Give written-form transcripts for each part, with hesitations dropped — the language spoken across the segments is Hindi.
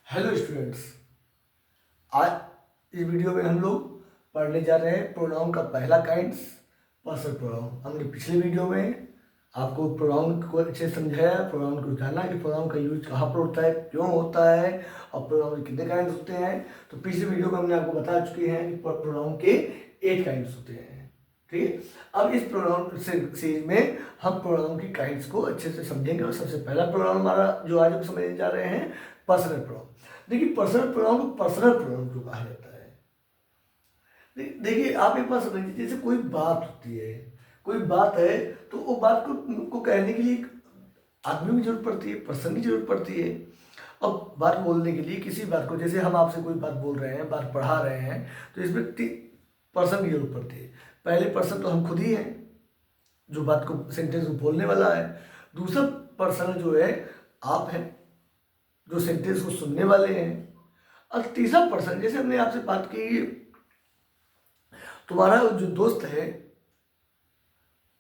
हेलो स्टूडेंट्स, आज इस वीडियो में हम लोग पढ़ने जा रहे हैं प्रोनाउन का पहला काइंड्स पर्सनल प्रोनाउन। हमने पिछले वीडियो में आपको प्रोनाउन को अच्छे से समझाया, प्रोनाउन को जाना कि प्रोनाउन का यूज कहाँ पर होता है, क्यों होता है और प्रोनाउन के कितने काइंड्स होते हैं। तो पिछले वीडियो में हमने आपको बता चुके हैं कि प्रोनाउन के 8 काइंड्स होते हैं। ठीक है, अब इस प्रोनाउन सीरीज में हम प्रोनाउन की काइंड्स को अच्छे से समझेंगे। और सबसे पहला प्रोनाउन हमारा जो आज हम समझने जा रहे हैं पर्सनल प्रोनाउन। देखिए, पर्सनल प्रोनाउन को पर्सनल प्रोनाउन क्यों कहा जाता है। देखिए, आप एक बात समझिए, जैसे कोई बात होती है, कोई बात है तो वो बात को कहने के लिए आदमी की जरूरत पड़ती है, पर्सन की जरूरत पड़ती है। अब बात बोलने के लिए किसी बात को, जैसे हम आपसे कोई बात बोल रहे हैं, बात पढ़ा रहे हैं, तो इसमें पर्सन की जरूरत पड़ती है। पहले पर्सन तो हम खुद ही हैं जो बात को, सेंटेंस को बोलने वाला है। दूसरा पर्सन जो है आप हैं जो सेंटेंस को सुनने वाले हैं। और तीसरा पर्सन, जैसे हमने आपसे बात की, तुम्हारा जो दोस्त है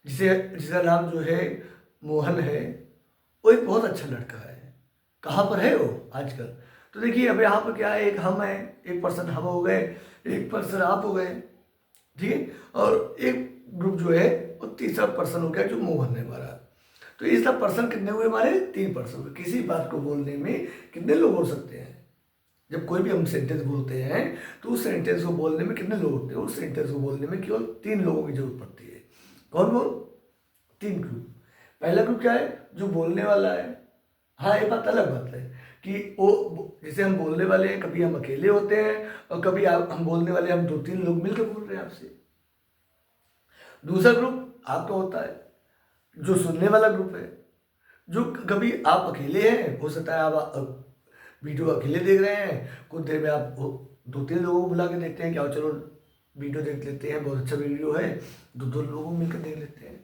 जिसका नाम जो है मोहन है, वो एक बहुत अच्छा लड़का है। कहाँ पर है वो आजकल? तो देखिए, अब यहाँ पर क्या है, एक हम है, एक पर्सन हम हो गए, एक पर्सन आप हो गए, ठीक है, और एक ग्रुप जो है वो तीसरा पर्सन हो गया जो मोहन है हमारा। तो इसका पर्सन कितने हुए हमारे? 3 पर्सन हुए। किसी बात को बोलने में कितने लोग हो सकते हैं? जब कोई भी हम सेंटेंस बोलते हैं तो उस सेंटेंस को बोलने में कितने लोग होते हैं? उस सेंटेंस को बोलने में केवल 3 लोगों की जरूरत पड़ती है। कौन कौन? 3 ग्रुप। पहला ग्रुप क्या है? जो बोलने वाला है। हाँ, ये बात अलग बात है कि वो, जैसे हम बोलने वाले हैं, कभी हम अकेले होते हैं और कभी हम बोलने वाले हम 2-3 लोग मिलकर बोल रहे हैं आपसे। दूसरा ग्रुप आपका होता है जो सुनने वाला ग्रुप है, जो कभी आप अकेले हैं, हो सकता है आप वीडियो अकेले देख रहे हैं, कुछ देर में आप 2-3 लोगों को बुला के देखते हैं कि आओ चलो वीडियो देख लेते हैं, बहुत अच्छा वीडियो है, 2-2 लोगों को मिलकर देख लेते हैं।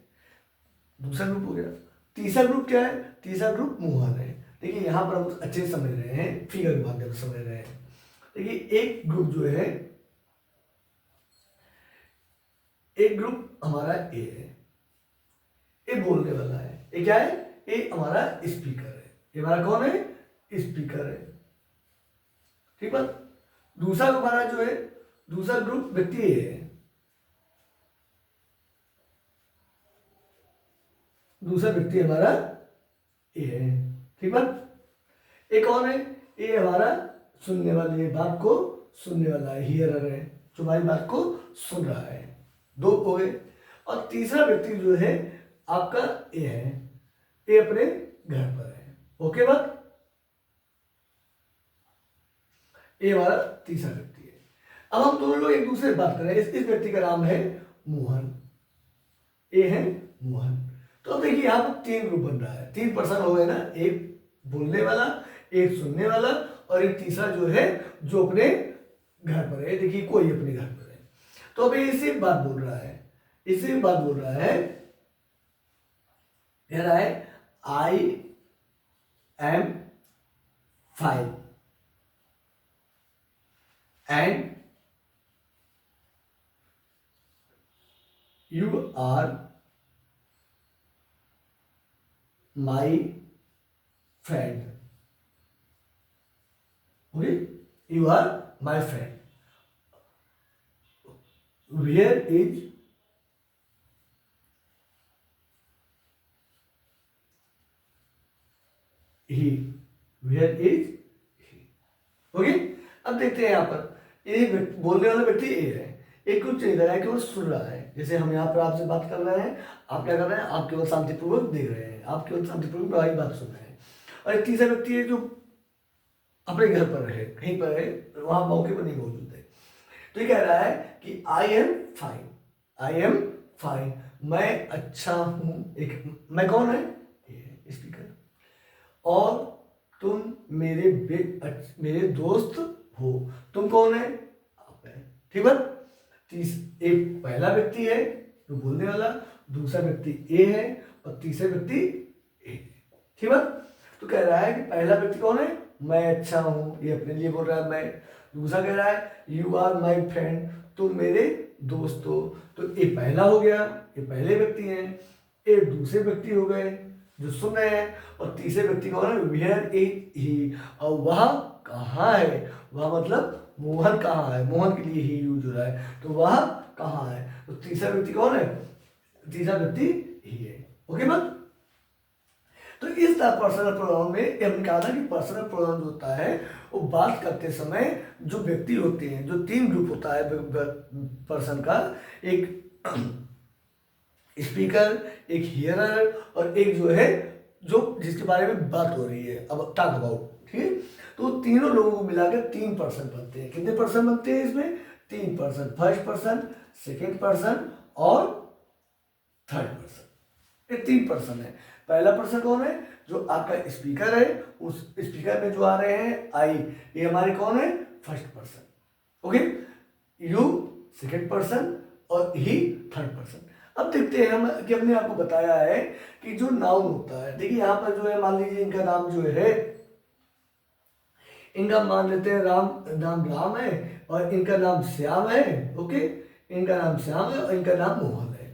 दूसरा ग्रुप हो गया। तीसरा ग्रुप क्या है? तीसरा ग्रुप मुहान है। देखिए, यहाँ पर हम अच्छे से समझ रहे हैं, फिगर के माध्यम से समझ रहे हैं। देखिए, एक ग्रुप जो है, एक ग्रुप हमारा ए है, ये बोलने वाला है। ये क्या है? ये हमारा स्पीकर है। ये हमारा कौन है? स्पीकर है। ठीक बात। दूसरा हमारा जो है, दूसरा ग्रुप व्यक्ति ये है। दूसरा व्यक्ति हमारा ये है। ठीक बात। एक कौन है? ये हमारा सुनने वाले, बात को सुनने वाला है, हियरर है, जो हमारी बात को सुन रहा है। 2 हो गए। और तीसरा व्यक्ति जो है आपका ये है, ये अपने घर पर है। ओके बात। ये हमारा तीसरा व्यक्ति है। अब हम दोनों लोग एक दूसरे से बात कर रहे हैं। इस व्यक्ति का नाम है मोहन, ये है मोहन। तो अब देखिए, यहाँ पर 3 ग्रुप बन रहा है, 3 पर्सन हो गए ना, एक बोलने वाला, एक सुनने वाला और एक तीसरा जो है जो अपने घर पर है। देखिए, कोई अपने घर पर है। तो अब इसी बात बोल रहा है, इसी बात बोल रहा है, कह रहा है I am fine and you are my friend. Okay, you are my friend. Where is he? Where is he? Okay. अब देखते हैं यहाँ पर, एक बोलने वाला व्यक्ति ए है, एक कुछ नहीं कर रहा है, केवल सुन रहा है। जैसे हम यहाँ पर आपसे बात कर रहे हैं, आप क्या कर रहे हैं? आप केवल शांतिपूर्वक देख रहे हैं, आप केवल शांतिपूर्वक हमारी बात सुन रहे हैं। और एक तीसरा व्यक्ति है जो अपने घर पर है, कहीं पर है, वहां मौके पर नहीं मौजूद है। तो ये कह रहा है कि आई am fine, I am fine, मैं अच्छा हूं। एक मैं कौन है? ये स्पीकर। और तुम मेरे दोस्त हो। तुम कौन है? आप है। ठीक है। एक पहला व्यक्ति है जो बोलने वाला, दूसरा व्यक्ति ए है और तीसरा व्यक्ति ए। ठीक है। तो कह रहा है कि पहला व्यक्ति कौन है? मैं अच्छा हूं, ये अपने लिए बोल रहा है मैं। दूसरा कह रहा है यू आर माई फ्रेंड, तुम मेरे दोस्त हो। तो ये पहला हो गया, ये पहले व्यक्ति हैं। ये दूसरे व्यक्ति हो गए जो सुन रहे हैं, और तीसरे व्यक्ति कौन है, वेयर इज ही, और वह कहाँ है, वह मतलब मोहन कहाँ है, मोहन के लिए ही यूज हो रहा है, तो वह कहाँ है, तो तीसरा व्यक्ति कौन है, तीसरा व्यक्ति ही है। ओके बात। तो इस तरह पर्सनल प्रोनाउन में हमने कहा था कि पर्सनल प्रोनाउन जो होता है वो बात करते समय जो व्यक्ति होते हैं, जो तीन ग्रुप होता है पर्सन का, एक स्पीकर, एक हियरर, और एक जो है जो जिसके बारे में बात हो रही है, अब टॉक अबाउट, ठीक है। तो तीनों लोगों को मिलाकर 3% बनते हैं। कितने पर्सन बनते हैं इसमें, 3%, फर्स्ट पर्सन, सेकेंड पर्सन और थर्ड पर्सन, ये 3% है। पहला पर्सन कौन है, जो आपका स्पीकर है, उस स्पीकर में जो आ रहे हैं आई, ये हमारे कौन है, first person. Okay, you second person और ही थर्ड पर्सन। अब देखते हैं हम कि हमने आपको बताया है कि जो नाउन होता है, देखिए यहाँ पर जो है मान लीजिए इनका नाम जो है, इनका मान लेते हैं नाम राम है और इनका नाम श्याम है। ओके, इनका नाम श्याम है और इनका नाम मोहन है,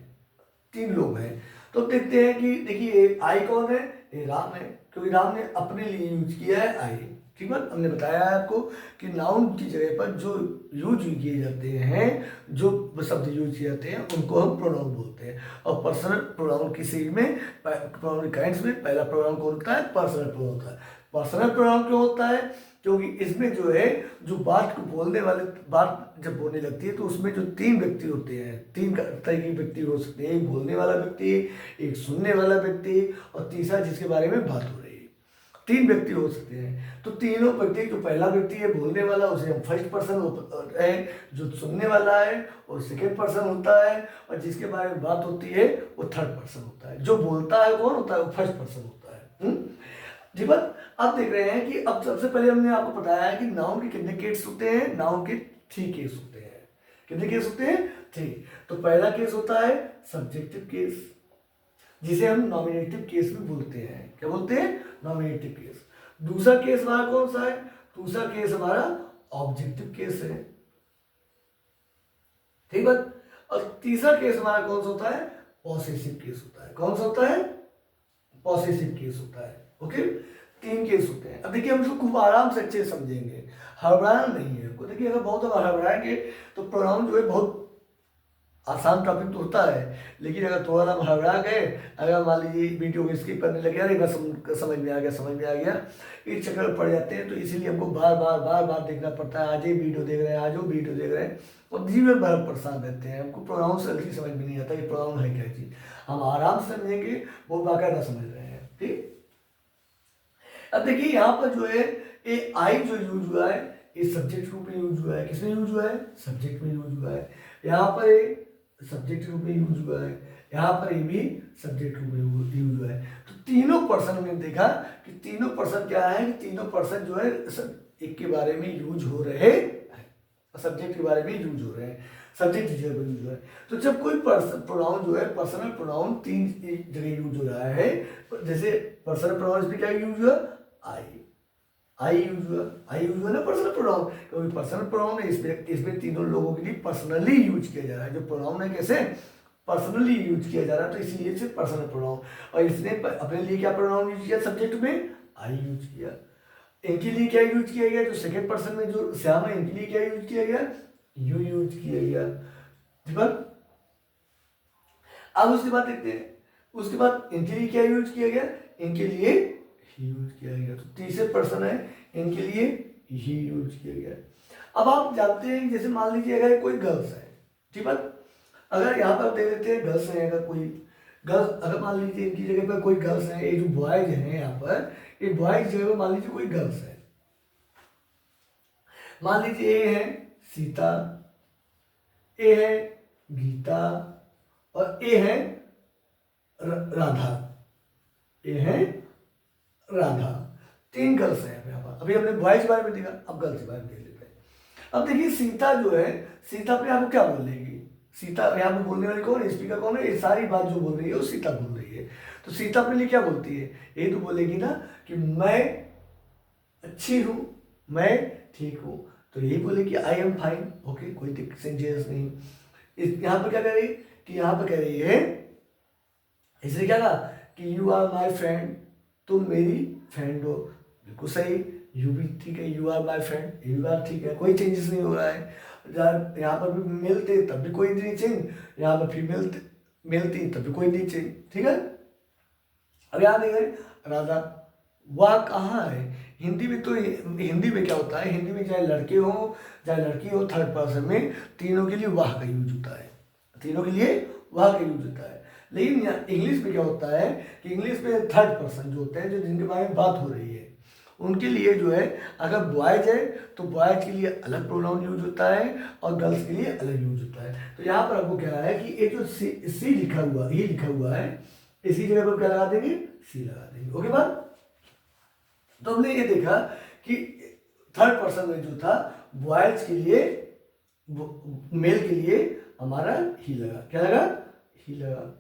तीन लोग हैं। तो देखते हैं कि देखिए आई कौन है, ये राम है, क्योंकि राम ने अपने लिए यूज किया है आई। ठीक है, हमने बताया है आपको कि नाउन की जगह पर जो यूज किए जाते हैं, जो शब्द यूज किए जाते हैं, उनको हम प्रोनाउन बोलते हैं। और पर्सनल प्रोनाउन की सीरीज में, प्रोनाउन काइंड्स में पहला प्रोनाउन कौन होता है, पर्सनल प्रोनाउन होता है। पर्सनल प्रोनाउन क्यों होता है, क्योंकि इसमें जो है जो बात को बोलने वाले, बात जब बोलने लगती है तो उसमें जो तीन व्यक्ति होते हैं, तीन तरह के व्यक्ति हो सकते हैं, एक बोलने वाला व्यक्ति, एक सुनने वाला व्यक्ति और तीसरा जिसके बारे में बात हो रही है। तीन व्यक्ति हो सकते हैं। तो तीनों व्यक्ति, जो पहला व्यक्ति है बोलने वाला, उसे हम फर्स्ट पर्सन है, जो सुनने वाला है वो सेकेंड पर्सन होता है, और जिसके बारे में बात होती है वो थर्ड पर्सन होता है। जो बोलता है कौन होता है, वो फर्स्ट पर्सन होता है। जी बात। अब देख रहे हैं कि अब सबसे पहले हमने आपको बताया है कि नाउन के कितने केस होते हैं, नाउन के 3 केस होते हैं। कितने केस होते हैं, 3। तो पहला केस होता है सब्जेक्टिव केस, जिसे हम नॉमिनेटिव केस भी बोलते हैं। क्या बोलते हैं, नॉमिनेटिव केस। दूसरा केस हमारा कौन सा है, दूसरा केस हमारा ऑब्जेक्टिव केस है। ठीक बात। और तीसरा केस हमारा कौन सा होता है, पॉसेसिव केस होता है। कौन सा होता है, पॉसेसिव केस होता है। ओके, 3 केस होते हैं। अब देखिए हम इसको खूब आराम से अच्छे से समझेंगे, हड़बड़ाना नहीं है हमको। देखिए अगर बहुत हड़बड़ाएंगे तो प्रोनाउन जो है बहुत आसान टॉपिक तो होता है, लेकिन अगर थोड़ा सा हड़बड़ा गए, अगर मान लीजिए वीडियो को स्किप करने लगे, अरे बस समझ में आ गया, इस चक्कर में पड़ जाते हैं। तो इसीलिए हमको बार बार देखना पड़ता है। आज ये वीडियो देख रहे हैं, आज वो वीडियो देख रहे हैं, और जीवन भर परेशान रहते हैं। हमको प्रोनाउन से जल्दी समझ में नहीं आता कि प्रोनाउन है क्या चीज़। हम आराम से समझेंगे, वो बाकायदा समझ रहे हैं। ठीक। अब देखिए यहाँ पर जो है ये आई जो यूज हुआ है, ये सब्जेक्ट रूप में यूज हुआ है। किसमें यूज हुआ है, सब्जेक्ट में यूज हुआ है। यहाँ पर ये सब्जेक्ट रूप में यूज हुआ है, यहाँ पर ये भी सब्जेक्ट रूप में यूज हुआ है। तो तीनों पर्सन हमने देखा कि तीनों पर्सन क्या है, कि तीनों पर्सन जो है एक के बारे में यूज हो रहे हैं, सब्जेक्ट के बारे में यूज हो रहे हैं, सब्जेक्ट जगह पर यूज हो रहा है। तो जब कोई प्रोनाउन जो है, पर्सनल प्रोनाउन 3 जगह यूज हो रहा है, जैसे पर्सनल प्रोनाउन में क्या यूज हुआ, आई यूज हुआ ना पर्सनल प्रोनाउन, क्योंकि पर्सनल प्रोनाउन है, इसमें तीनों लोगों के लिए पर्सनली यूज किया जा रहा है। जो प्रोनाउन है कैसे, पर्सनली यूज किया जा रहा है, तो इसीलिए इसे पर्सनल प्रोनाउन। और इसने अपने लिए क्या प्रोनाउन यूज किया, सब्जेक्ट में आई यूज किया। इनके लिए क्या यूज किया गया, जो सेकेंड पर्सन में जो श्याम है, इनके लिए क्या यूज किया गया, यू यूज किया गया। ठीक है। अब उसके बाद देखते हैं, उसके बाद इनके लिए क्या यूज किया गया, इनके लिए ही यूज किया गया। तो तीसरे पर्सन है, इनके लिए ही यूज किया गया। अब आप जानते हैं, जैसे मान लीजिए अगर कोई गर्ल्स है, ठीक है, अगर यहाँ पर देख लेते हैं गर्ल्स है, अगर कोई गर्ल्स, अगर मान लीजिए इनकी जगह पर कोई गर्ल्स है, ये जो बॉयज हैं यहाँ पर, ये बॉयज जगह पर मान लीजिए कोई गर्ल्स है। मान लीजिए ये है सीता, ए है गीता और ए है राधा, ए है राधा। 3 गर्ल्स हैं यहाँ पर। अभी हमने बॉयज के बारे में देखा, अब गर्ल्स के बारे में देख लेते हैं। अब देखिए सीता जो है, सीता अपने आप को क्या बोल रही है, सीता यहाँ पे बोलने वाली कौन है, स्पीकर कौन है, ये सारी बात जो बोल रही है वो सीता बोल रही है। तो सीता अपने लिए क्या बोलती है, ये तो बोलेगी ना कि मैं अच्छी हूँ, मैं ठीक हूँ। तो यही बोले कि आई एम फाइन। ओके, कोई सेंटेंस नहीं। इस यहाँ पर क्या कह रही, कि यहाँ पर कह रही है, इसने क्या कहा कि यू आर माई फ्रेंड, तुम मेरी फ्रेंड हो, बिल्कुल सही, यू भी ठीक है, you are my friend, you are ठीक है, कोई चेंजेस नहीं हो रहा है। यहाँ पर भी मेल थे तब भी कोई नहीं चेंज, यहाँ पर फीमेल मेल थी तब भी कोई नहीं चेंज, ठीक है। अब यहाँ देखें राधा, वह कहाँ है, हिंदी में तो हिंदी में क्या होता है, हिंदी में चाहे लड़के हो चाहे लड़की हो, थर्ड पर्सन में तीनों के लिए वाह का यूज होता है, तीनों के लिए वाह का यूज होता है। लेकिन इंग्लिश में क्या होता है कि इंग्लिश में थर्ड पर्सन जो होते हैं, जो जिनके बारे में बात हो रही है, उनके लिए जो है अगर बॉयज है तो बॉयज के लिए अलग प्रोनाउन यूज होता है और गर्ल्स के लिए अलग यूज होता है। तो यहाँ पर आपको क्या है कि ये जो सी लिखा हुआ, ये लिखा हुआ है, इसी जगह पर क्या लगा देंगे, सी लगा देंगे। ओके बात। तो हमने ये देखा कि थर्ड पर्सन में जो था बॉयज के लिए, मेल के लिए हमारा ही लगा, क्या लगा, ही लगा,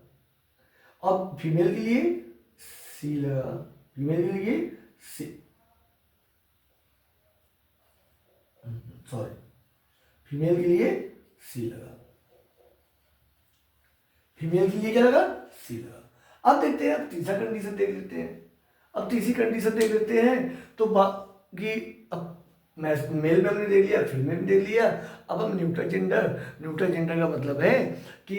और फीमेल के लिए सी लगा, फीमेल के लिए सी, सॉरी, फीमेल के लिए सी लगा, फीमेल के लिए क्या लगा, सी लगा। अब देखते हैं, अब तीसरा कंडीशन देख लेते हैं। अब तीसरी कंडीशन देख लेते हैं तो बाकी अब मेल में हमने देख लिया, फीमेल में देख लिया, अब हम न्यूट्रल जेंडर, न्यूट्रल जेंडर का मतलब है कि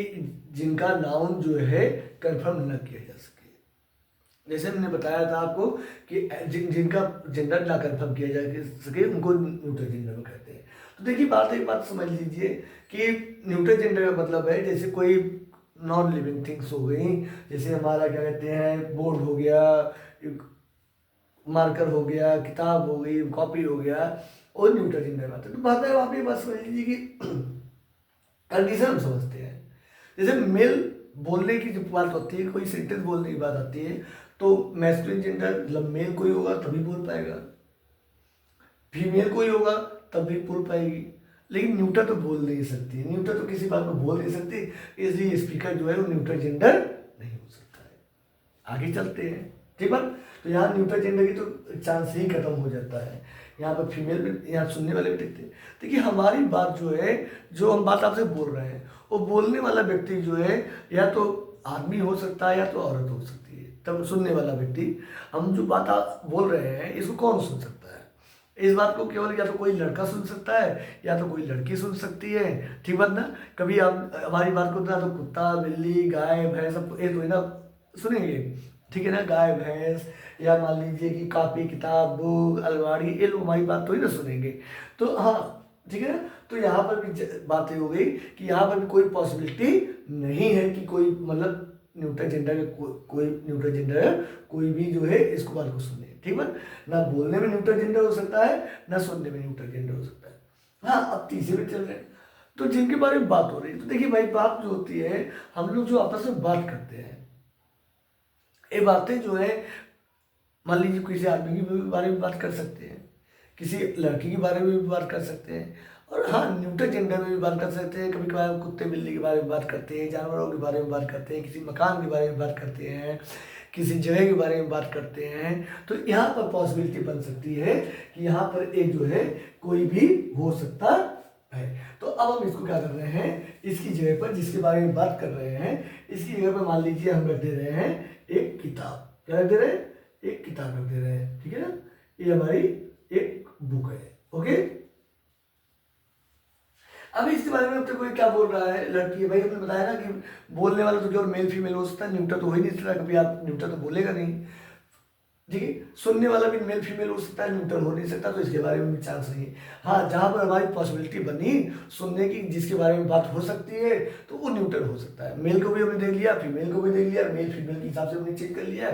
जिनका नाउन जो है कंफर्म न किया जा सके। जैसे हमने बताया था आपको कि जिनका जेंडर ना कंफर्म किया जा सके उनको न्यूट्रल जेंडर में कहते हैं। तो देखिए एक बात समझ लीजिए कि न्यूट्रल जेंडर का मतलब है जैसे कोई नॉन लिविंग थिंग्स हो गई, जैसे हमारा क्या कहते हैं बोर्ड हो गया, मार्कर हो गया, किताब हो गई, कॉपी हो गया, और न्यूट्रल जेंडर में आते हैं। तो बात है आप ये बात समझ लीजिए कि कंडीशन हम समझते हैं। जैसे मेल बोलने की जब बात होती है, कोई सेंटेंस बोलने की बात आती है, तो मैस्कुलिन जेंडर मतलब मेल कोई होगा तभी बोल पाएगा, फीमेल कोई होगा तभी बोल पाएगी, लेकिन न्यूट्रल तो बोल नहीं सकती, न्यूट्रल तो किसी बात को बोल नहीं सकती, इसलिए स्पीकर जो है वो न्यूट्रल जेंडर नहीं हो सकता है। आगे चलते हैं, ठीक है। तो यहाँ न्यूट्रल जेंडर की तो चांस ही खत्म हो जाता है। यहाँ पर फीमेल भी, यहाँ सुनने वाले भी देखते हैं। देखिए हमारी बात जो है, जो हम बात आपसे बोल रहे हैं, वो बोलने वाला व्यक्ति जो है या तो आदमी हो सकता है या तो औरत हो सकती है। तब सुनने वाला व्यक्ति, हम जो बात बोल रहे हैं इसको कौन सुन सकता है, इस बात को केवल या तो कोई लड़का सुन सकता है या तो कोई लड़की सुन सकती है, ठीक बात ना। कभी आप हमारी बात को ना तो कुत्ता, बिल्ली, गाय, भैंस सब ये तो है ना सुनेंगे, ठीक है ना, गाय, भैंस, या मान लीजिए कि कॉपी, किताब, बुक, अलमारी, ये लोग हमारी बात तो ही ना सुनेंगे। तो हाँ ठीक है ना। तो यहाँ पर भी बातें हो गई कि यहाँ पर भी कोई पॉसिबिलिटी नहीं है कि कोई मतलब न्यूट्रल जेंडर का कोई न्यूट्रल जेंडर कोई भी जो है इसको बात को सुने, ठीक है ना। बोलने में न्यूट्रल जेंडर हो सकता है ना सुनने में न्यूट्रल जेंडर हो सकता है। हाँ अब तीसरे में चल रहे हैं, तो जिनके बारे में बात हो रही है, तो देखिए भाई बात जो होती है, हम लोग जो आपस में बात करते हैं, ये बातें जो है मान लीजिए किसी आदमी के बारे में बात कर सकते हैं, किसी लड़की के बारे में भी बात कर सकते हैं, और हाँ न्यूट्रल जेंडर में भी बात कर सकते हैं। कभी कभार कुत्ते बिल्ली के बारे में बात करते हैं, जानवरों के बारे में बात करते हैं, किसी मकान के बारे में बात करते हैं, किसी जगह के बारे में बात करते हैं। तो यहाँ पर पॉसिबिलिटी बन सकती है कि यहाँ पर एक जो है कोई भी हो सकता है। तो अब हम इसको क्या कर रहे हैं, इसकी जगह पर जिसके बारे में बात कर रहे हैं, इसकी जगह पर मान लीजिए हम रख दे रहे हैं एक किताब, क्या रख दे रहे हैं, एक किताब रख दे रहे हैं, ठीक है ना, ये हमारी एक बुक है। ओके, अब इसके बारे में अब तक कोई क्या बोल रहा है, लड़की है भाई, हमने बताया ना कि बोलने वाला तो केवल मेल फीमेल हो सकता है, न्यूट्रल तो हो ही नहीं सकता, कभी आप न्यूट्रल तो बोलेगा नहीं, ठीक है। सुनने वाला भी मेल फीमेल हो सकता है, न्यूट्रल हो नहीं सकता, तो इसके बारे में भी चांस नहीं। हाँ जहाँ पर हमारी पॉसिबिलिटी बनी सुनने की, जिसके बारे में बात हो सकती है, तो वो न्यूट्रल हो सकता है। मेल को भी हमने देख लिया, फीमेल को भी देख लिया, मेल फीमेल के हिसाब से हमने चेक कर लिया।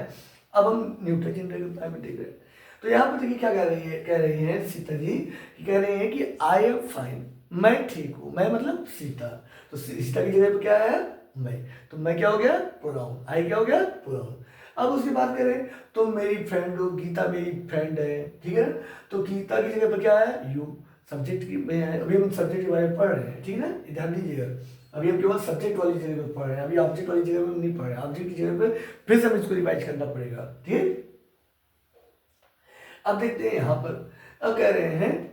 अब हम न्यूट्रल जेंडर के बारे में देख रहे हैं। तो यहाँ पर देखिए क्या कह रही है सीता जी, कह रही है कि आई एम फाइन, मैं ठीक हूँ, मैं मतलब सीता, तो सीता की जगह पर क्या है, मैं, तो मैं क्या हो गया, प्रोनाउन, आई क्या हो गया, प्रोनाउन। अब उसकी बात करें तो मेरी फ्रेंड हो, गीता मेरी फ्रेंड है, ठीक है ना, तो गीता की जगह पर क्या है, यू, सब्जेक्ट की में है। अभी हम सब्जेक्ट के बारे में पढ़ रहे हैं, ठीक है ना, ध्यान दीजिएगा, अभी हम केवल सब्जेक्ट वाली जगह पर पढ़ रहे हैं, अभी ऑब्जेक्ट वाली जगह पर नहीं पढ़ रहे हैं, ऑब्जेक्ट की जगह पर फिर से हमें इसको रिवाइज करना पड़ेगा, ठीक है। अब देखते हैं यहाँ पर, अब कह रहे हैं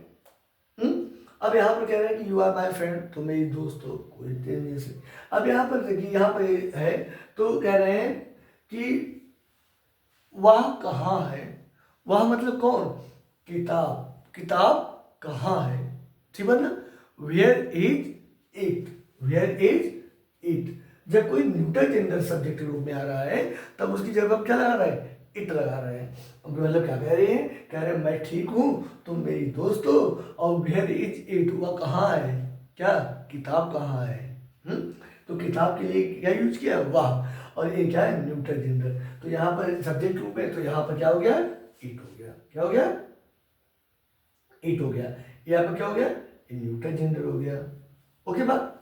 अब यहाँ पर कह रहे हैं कि यू आर माई फ्रेंड, तो मेरी दोस्त हो, कोई से। अब यहाँ पर देखिए, यहाँ पर है तो कह रहे हैं कि वह कहाँ है, वह मतलब कौन, किताब, किताब कहाँ है, ठीक है ना। Where is it, where is it. जब कोई न्यूटर जेंडर सब्जेक्ट के रूप में आ रहा है तब उसकी जगह पर क्या लगा रहा है, इट लगा रहे हैं। मतलब क्या कह रहे हैं, कह रहे हैं मैं ठीक हूँ, तुम मेरी दोस्त हो, और वेयर इज इट, वह कहाँ है, क्या, किताब कहाँ है। तो किताब के लिए क्या यूज किया, वाह, और ये क्या है, न्यूट्रल जेंडर। तो यहाँ पर सब्जेक्ट रूप में, तो यहाँ पर क्या हो गया, इट हो गया, क्या हो गया, इट हो गया। यहाँ पर क्या हो गया, न्यूट्रल जेंडर हो गया। ओके बात।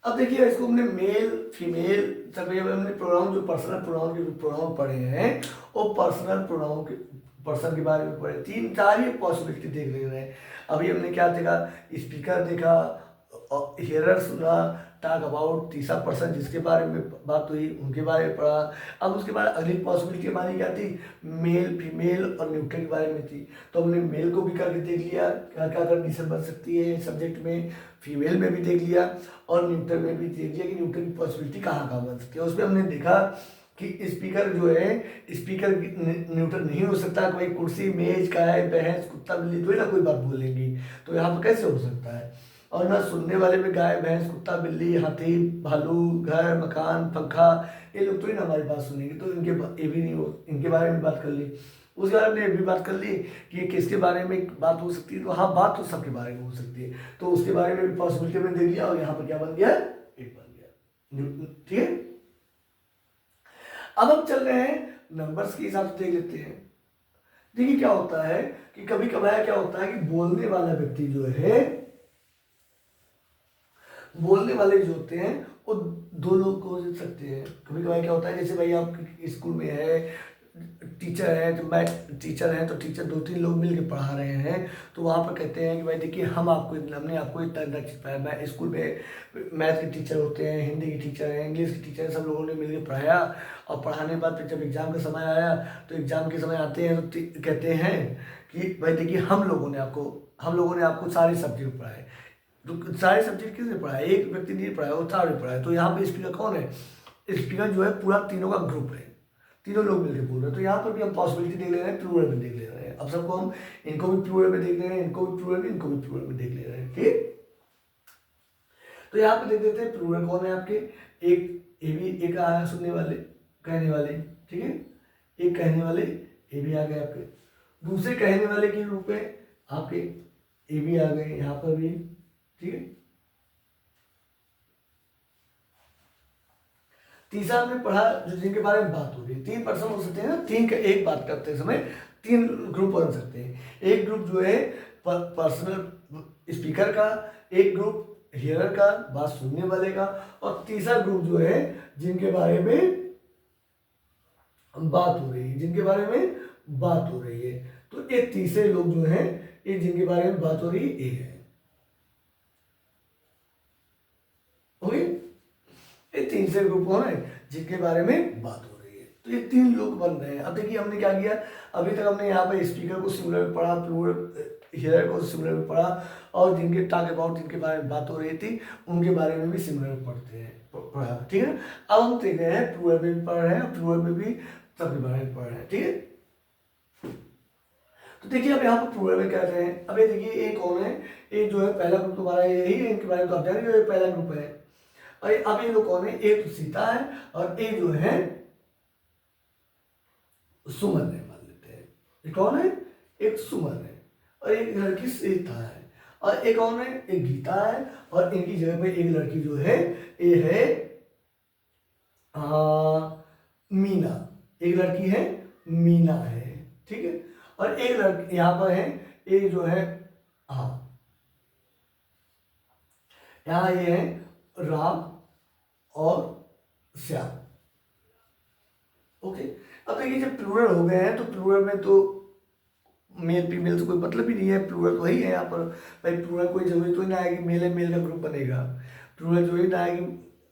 अब देखिए इसको हमने मेल फीमेल सब ये हमने प्रोनाउन, जो पर्सनल प्रोनाउन के प्रोनाउन पढ़े हैं वो पर्सनल प्रोनाउन के, पर्सन के बारे में पढ़े, तीन चार ही पॉसिबिलिटी देख ले रहे हैं। अभी हमने क्या देखा, स्पीकर देखा, हियरर सुना, टॉक अबाउट तीसरा पर्सन जिसके बारे में बात हुई उनके बारे में पढ़ा। अब उसके बाद अगली पॉसिबिलिटी हमारी क्या थी, मेल फीमेल और न्यूट्रल के बारे में थी। तो हमने मेल को भी करके देख लिया, क्या क्या कंडीशन बन सकती है सब्जेक्ट में, फीमेल में भी देख लिया और न्यूट्रल में भी देख लिया कि न्यूट्रल की पॉसिबिलिटी कहाँ कहाँ बन सकती है। उसमें हमने देखा कि स्पीकर जो है, स्पीकर न्यूट्रल नहीं हो सकता, कोई कुर्सी मेज का है, भैंस कुत्ता बिल्ली तो ना कोई बात बोलेंगी, तो यहाँ पर कैसे हो सकता है। और ना सुनने वाले में गाय भैंस कुत्ता बिल्ली हाथी भालू घर मकान पंखा, ये लोग तो ही ना हमारी बात सुनेंगे, तो इनके ये भी नहीं हो, इनके बारे में बात कर ली। उसके बाद हमने ये भी बात कर ली कि ये किसके बारे में बात हो सकती है, तो हाँ बात तो सबके बारे में हो सकती है, तो उसके बारे में भी पॉसिबिलिटी में देख लिया और यहाँ पर क्या बन गया, इट बन गया, ठीक है। अब हम चल रहे हैं नंबर्स के हिसाब से देख लेते हैं। देखिए क्या होता है कि कभी कभार क्या होता है कि बोलने वाला व्यक्ति जो है, बोलने वाले जो होते हैं वो दो लोग हो सकते हैं। कभी कभार क्या होता है, जैसे भाई आप स्कूल में है, टीचर है, तो मैं टीचर है तो टीचर दो तीन लोग मिल के पढ़ा रहे हैं, तो वहाँ पर कहते हैं कि भाई देखिए हमने आपको इतना इतना चीज़ पढ़ाया। मैं स्कूल में मैथ के टीचर होते हैं, हिंदी के टीचर हैं, इंग्लिश के टीचर हैं, सब लोगों ने मिल के पढ़ाया। और पढ़ाने के बाद फिर जब एग्ज़ाम का समय आया तो एग्ज़ाम के समय आते हैं तो कहते हैं कि भाई देखिए हम लोगों ने आपको सारे सब्जेक्ट पढ़ाए। तो सारे सब्जेक्ट किसने पढ़ाया, एक व्यक्ति नहीं पढ़ाया, वो सारे पढ़ाए। तो यहाँ पे स्पीकर कौन है, स्पीकर जो है पूरा तीनों का ग्रुप है, तीनों लोग मिलकर बोल रहे हैं। तो यहाँ पर भी हम पॉसिबिलिटी देख ले रहे हैं, प्लूरल में देख ले रहे हैं। अब सबको हम इनको भी प्लूरल में देख ले रहे हैं, इनको भी प्लूरल में, इनको भी प्लूरल में देख ले रहे हैं, ठीक। तो यहाँ पे देख देते हैं प्लूरल कौन है आपके, एक ए भी, एक आया सुनने वाले कहने वाले, ठीक है, एक कहने वाले ए भी आ गए आपके, दूसरे कहने वाले के रूप में आपके ए भी आ गए यहाँ पर भी, ठीक है। तीसरा हमने पढ़ा जो जिनके बारे में बात हो रही है, तीन पर्सन हो सकते हैं ना, तीन का एक बात करते समय तीन ग्रुप बन सकते हैं। एक ग्रुप जो है पर्सनल स्पीकर का, एक ग्रुप हियरर का बात सुनने वाले का, और तीसरा ग्रुप जो है जिनके बारे में बात हो रही है, जिनके बारे में बात हो रही है। तो ये तीसरे लोग जो हैं ये जिनके बारे में बात हो रही है ये है, ओके। ये तीन से ग्रुप कौन है जिनके बारे में बात हो रही है, तो ये तीन लोग बन रहे हैं। अब देखिए हमने क्या किया, अभी तक हमने यहाँ पे स्पीकर को सिंगुलर में पढ़ा, प्लूरल हियर को सिंगुलर में पढ़ा, और जिनके टॉक अबाउट जिनके बारे में बात हो रही थी उनके बारे में भी सिंगुलर में पढ़ते हैं, पढ़ा, ठीक है। अब हम देख रहे हैं प्लूरल में भी पढ़ रहे हैं, प्लूरल में भी सबके बारे में पढ़ रहे हैं, ठीक है। तो देखिए अब यहाँ पर प्लूरल में कह रहे हैं। अब ये देखिए ये कौन है, ये जो है पहला ग्रुप तुम्हारा यही है, इनके बारे में तो आप जान रहे हो, ये पहला ग्रुप है। और अब ये लोग कौन है, एक तो सीता है और एक जो है सुमन है, मान लेते हैं। ये कौन है, एक सुमन है और एक लड़की सीता है, और एक कौन है, एक गीता है, और इनकी जगह पे एक लड़की जो है ये है मीना, एक लड़की है मीना है, ठीक है। और एक लड़की यहाँ पर है, एक जो है हाँ यहाँ ये है राम और श्याम, ओके। अब देखिए जब प्लूरल हो गए हैं तो प्लूरल में तो मेल फीमेल से कोई मतलब ही नहीं है, प्लूरल वही है यहाँ पर। भाई प्लूरल कोई जरूरी तो नहीं आएगी मेल है मेल का ग्रुप बनेगा, प्लूरल जो ही ना आएगी,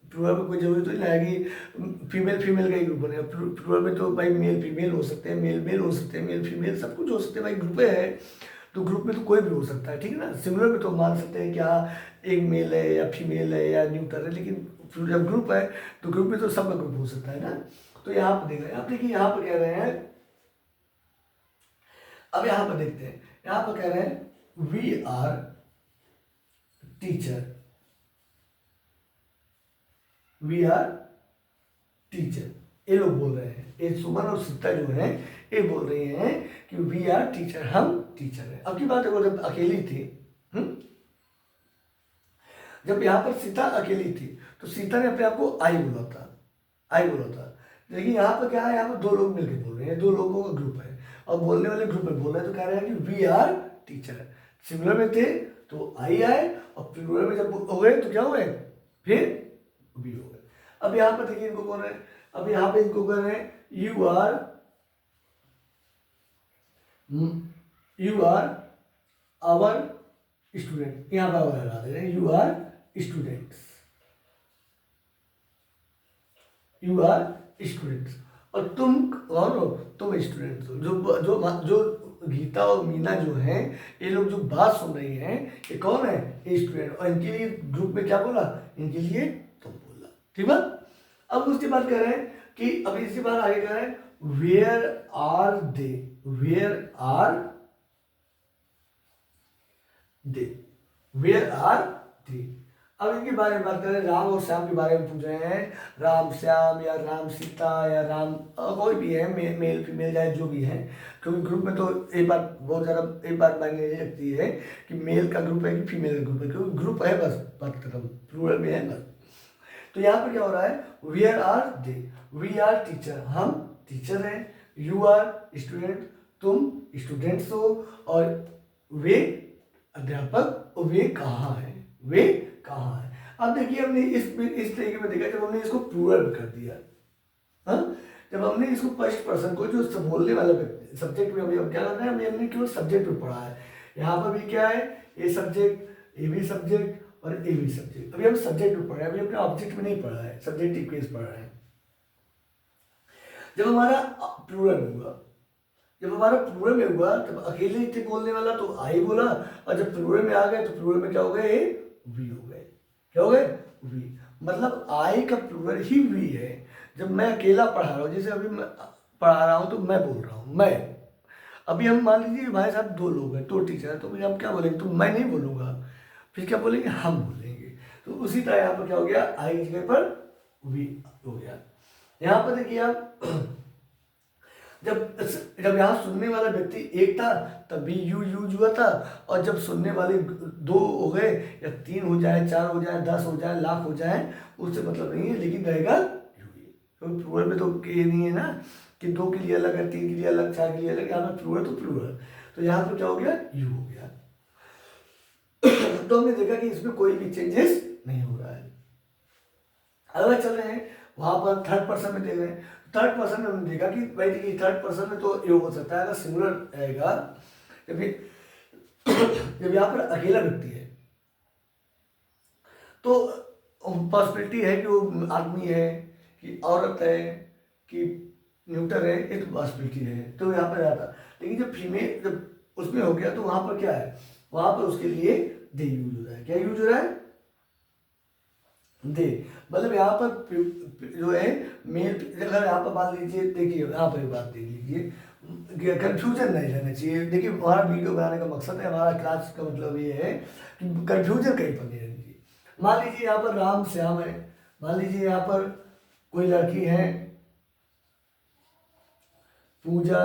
प्लूरल में कोई जरूरी तो नहीं आएगी फीमेल फीमेल का ही ग्रुप बनेगा। प्लूरल में तो भाई मेल फीमेल हो सकते हैं, मेल मेल हो सकते हैं, मेल फीमेल सब कुछ हो सकते हैं, भाई ग्रुप है तो ग्रुप में तो कोई भी हो सकता है, ठीक है ना। सिंगुलर में तो मान सकते हैं कि हाँ एक मेल है या फीमेल है या न्यूट्रल है, लेकिन जब ग्रुप है तो ग्रुप में तो सबका ग्रुप हो सकता है ना। तो यहाँ पर देख रहे हैं आप, देखिए यहाँ पर कह रहे हैं अब यहाँ पर देखते हैं, यहाँ पर कह रहे हैं we are teacher, we are teacher, ये लोग बोल रहे हैं, ये सुमन और सीता जो है ये बोल रही हैं कि वी आर टीचर, हम टीचर हैं। अब की बात है, वो जब अकेली थी, जब यहाँ पर सीता अकेली थी तो सीता ने अपने आप को आई बोला था, आई बोला था। लेकिन यहाँ पर क्या है, यहाँ पर दो लोग मिलकर बोल रहे हैं, दो लोगों का ग्रुप है और बोलने वाले ग्रुप में बोल रहे हैं तो कह रहे हैं कि वी आर टीचर। सिंगुलर में थे तो आई आए और प्लूरल में जब हो गए तो क्या हुए, फिर वी हो गए। अब यहाँ पर देखिए इनको बोल रहे हैं, अब यहाँ पे इनको कह रहे हैं यू आर आवर स्टूडेंट, यहाँ पर लगा दे रहे हैं you are students, you are students, और तुम कौन हो, तुम स्टूडेंट्स हो। जो जो जो गीता और मीना जो हैं ये लोग जो बात सुन रही हैं ये कौन है, ये स्टूडेंट, और इनके लिए ग्रुप में क्या बोला, इनके लिए तुम बोला, ठीक है। अब उसके बाद कह रहे हैं कि अब इसके बाद आगे कह रहे हैं where are they, where are they, where are they. अब इनके बारे में बात करें, राम और श्याम के बारे में पूछ रहे हैं, राम श्याम या राम सीता या राम कोई भी है, मेल फीमेल जाए जो भी है, क्योंकि ग्रुप में तो एक बात बहुत ज़्यादा एक बात मायने रखती है कि मेल का ग्रुप है कि फीमेल का ग्रुप है, क्योंकि ग्रुप है बस बात खत्म, प्लूरल में है बस। तो यहाँ पर क्या हो रहा है, where are they, we are teacher, हम टीचर हैं, यू आर स्टूडेंट, तुम स्टूडेंट्स हो, और वे अध्यापक, और वे कहाँ हैं, वे कहाँ है। अब देखिए हमने इस तरीके में देखा, जब हमने इसको प्लूरल कर दिया, हाँ, जब हमने इसको फर्स्ट पर्सन को जो बोलने वाला सब्जेक्ट में, अभी हम क्या कर रहे हैं, हमने केवल सब्जेक्ट में पढ़ा है। यहाँ पर भी क्या है, ए सब्जेक्ट, ए भी सब्जेक्ट और ए भी सब्जेक्ट। अभी हम सब्जेक्ट में पढ़ रहे हैं, अभी अपने ऑब्जेक्ट में नहीं पढ़ा है, सब्जेक्टिव केस पढ़ रहे हैं। जब हमारा प्लूरल में हुआ, जब हमारा प्लूरल में हुआ तब अकेले थे बोलने वाला तो आई बोला, और जब प्लूरल में आ गए तो प्लूरल में क्या हो गए, वी हो गए, क्या हो गए, वी। मतलब आई का प्लूरल ही वी है। जब मैं अकेला पढ़ा रहा हूँ, जैसे अभी मैं पढ़ा रहा हूँ तो मैं बोल रहा हूँ, मैं। अभी हम मान लीजिए भाई साहब दो लोग हैं, दो टीचर हैं, तो फिर हम क्या बोलेंगे, तो मैं नहीं बोलूँगा, फिर क्या बोलेंगे, हम बोलेंगे। तो उसी तरह यहाँ पर क्या हो गया, आई की जगह पर वी हो गया। यहाँ पर देखिए आप, जब यहाँ सुनने वाला व्यक्ति एक था तब भी यू यूज हुआ था, और जब सुनने वाले दो हो गए या तीन हो जाए, चार हो जाए, 10 हो जाए, लाख हो जाए, उससे मतलब नहीं है, लेकिन रहेगा यू ही। क्योंकि प्लूरल में तो ये नहीं है ना कि दो के लिए अलग है, तीन के लिए अलग, चार के लिए अलग, यहाँ पर प्लूरल तो प्लूरल। तो यहाँ पर क्या हो गया, यू हो गया। तो हमने देखा कि इसमें कोई भी चेंजेस नहीं हो रहा है। अगर चल रहे हैं वहां पर थर्ड पर्सन में देख रहे हैं, थर्ड पर्सन में हमने देखा कि भाई देखिए थर्ड पर्सन में तो ये हो सकता है, अगर सिंगुलर रहेगा, जब यहाँ पर अकेला व्यक्ति है तो पॉसिबिलिटी है कि वो आदमी है कि औरत है कि न्यूटर है, ये तो पॉसिबिलिटी है, तो यहाँ पर आता। लेकिन जब फीमेल जब उसमें हो गया तो वहां पर क्या है, वहां पर उसके लिए दे यूज हो रहा है। क्या यूज हो रहा है, दे। मतलब यहाँ पर जो है मेल, अगर यहाँ पर मान लीजिए, देखिए यहाँ पर बात देख लीजिए, कंफ्यूजन नहीं रहना चाहिए। देखिए हमारा वीडियो बनाने का मकसद है, हमारा क्लास का मतलब ये है कि कंफ्यूजन कहीं पर नहीं रहनी चाहिए। मान लीजिए यहाँ पर राम श्याम है, मान लीजिए यहाँ पर कोई लड़की है पूजा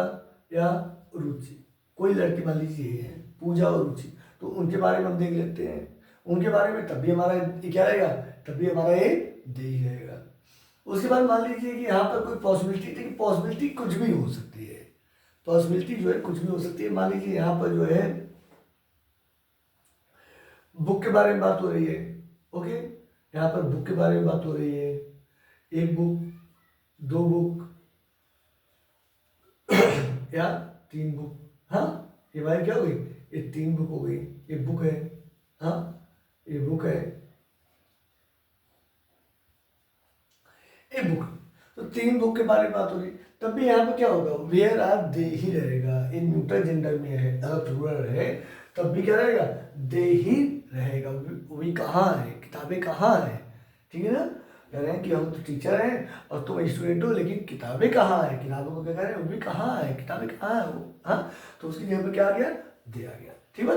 या रुचि, कोई लड़की मान लीजिए है पूजा और रुचि, तो उनके बारे में हम देख लेते हैं, उनके बारे में, तब भी हमारा ये क्या रहेगा, तब भी हमारा ये दे ही रहेगा। उसके बाद मान लीजिए कि यहाँ पर कोई पॉसिबिलिटी थी, कि पॉसिबिलिटी कुछ भी हो सकती है, पॉसिबिलिटी जो है कुछ भी हो सकती है। मान लीजिए यहाँ पर जो है बुक के बारे में बात हो रही है, ओके, यहाँ पर बुक के बारे में बात हो रही है, एक बुक, दो बुक या तीन बुक, हाँ ये हमारी क्या हो गई, ये तीन बुक हो गई, ये बुक है, हाँ ये बुक है, ये बुक, तो तीन बुक के बारे में बात हो रही, तब भी यहाँ पर क्या होगा, वेयर आर दे ही रहेगा। इन न्यूट्रल जेंडर में है, अगर प्लूरल है तब भी क्या रहेगा, दे ही रहेगा। वी कहाँ है, किताबें कहाँ है, ठीक है ना। कह रहे हैं कि हम तो टीचर हैं और तुम स्टूडेंट हो, लेकिन किताबें कहाँ है, किताबों को क्या कह रहे हैं, वो भी कहाँ है, किताबें कहाँ है वो, हाँ। तो उसकी जगह पे क्या आ गया, दिया गया। ठीक है,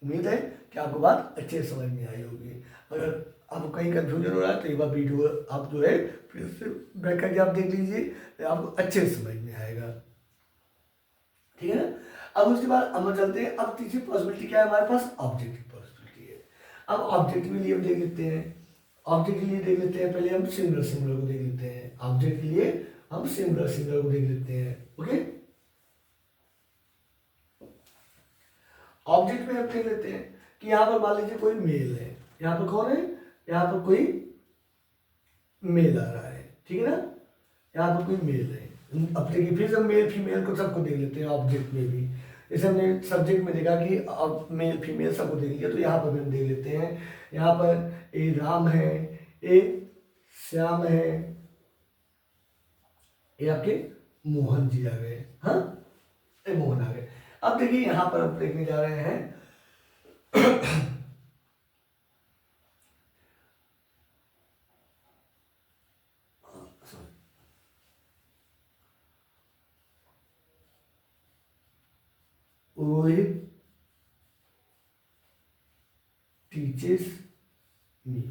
उम्मीद है कि आपको बात अच्छे से समझ में आई होगी। अगर आपको कहीं कंफ्यूजन हो रहा है तो एक बार वीडियो आप जो है फिर से बैक करके आप देख लीजिए, तो आपको अच्छे से समझ में आएगा। ठीक है ना। अब उसके बाद हम चलते हैं, अब तीसरी पॉसिबिलिटी क्या है हमारे पास, ऑब्जेक्टिव पॉसिबिलिटी है। अब ऑब्जेक्ट के लिए हम देख लेते हैं, ऑब्जेक्ट के लिए देख लेते हैं, पहले हम सिमिलर सिमिलर को देख लेते हैं। ऑब्जेक्ट के लिए हम सिमिलर सिमिलर को देख लेते हैं। ओके, ऑब्जेक्ट में हम देख लेते हैं कि यहाँ पर मान लीजिए कोई मेल है, यहाँ पर कौन है, यहाँ पर कोई मेल आ रहा है। ठीक है ना, यहाँ पर कोई मेल है। अब देखिए फिर हम मेल फीमेल को सबको देख लेते हैं ऑब्जेक्ट में भी। जैसे हमने सब्जेक्ट में देखा कि अब मेल फीमेल सबको देख लिया, तो यहाँ पर भी हम देख लेते हैं। यहाँ पर ए राम है, ए श्याम है, ये आपके मोहन जी आ गए, हाँ, ए मोहन आ गए। अब देखिए यहाँ पर हम देखने जा रहे हैं रोहित टीचेस मी।